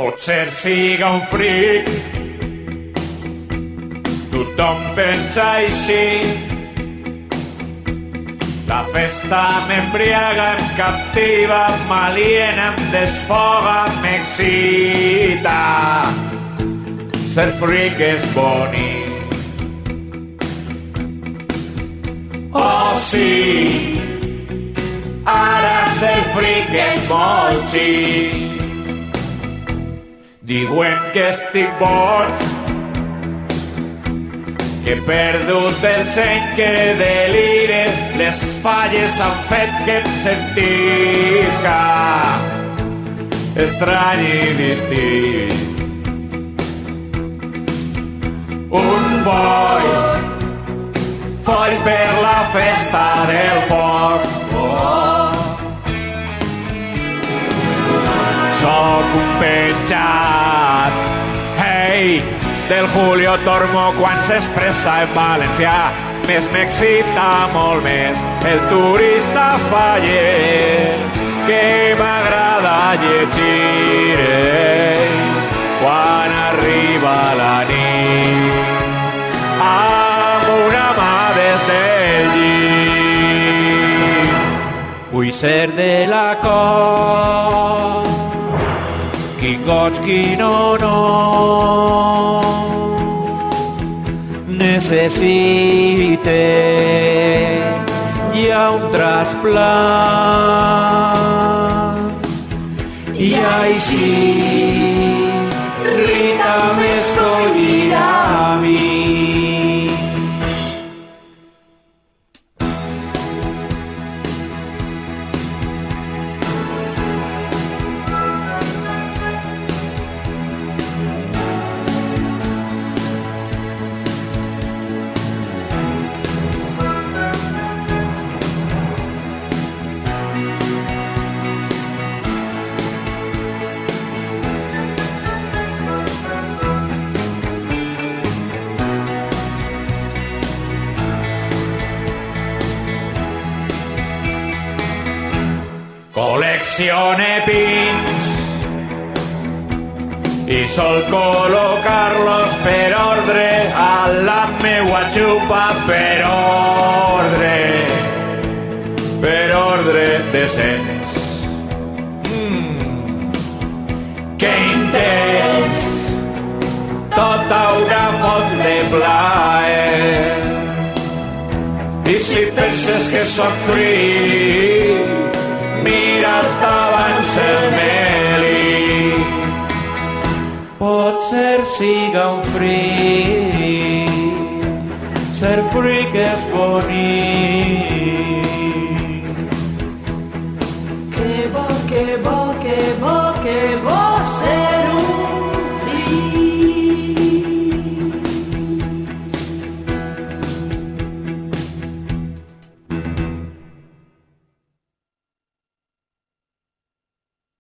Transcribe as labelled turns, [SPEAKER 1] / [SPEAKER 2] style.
[SPEAKER 1] Potser siga un fric, tothom pensa així. La festa m'embriaga, em captiva, m'aliena, em desfoga, m'excita. Ser fric és bonic. Oh sí, ara ser fric és molt xic. Diuen que estic boig, que he perdut el seny, que delire, les falles han fet que em sentisca estrany i distint. Un foll per la festa del foc. Soc un penjat, hey, del Julio Tormo quan s'expressa en valencià. Més m'excita molt més el turista faller, que m'agrada llegir quan arriba la nit amb una mà des del llit. Vull ser de la cor, quin goig, quin honor, necessite ja un trasplant. I així Rita m'escollirà a mi. Col·leccione pins i sol col·locar-los per ordre a la meua xupa, per ordre decents. Que intens, tota una font de plaer. I si penses que soc fric, mira't abans el meli. Potser siga un fric, ser fric és bonic.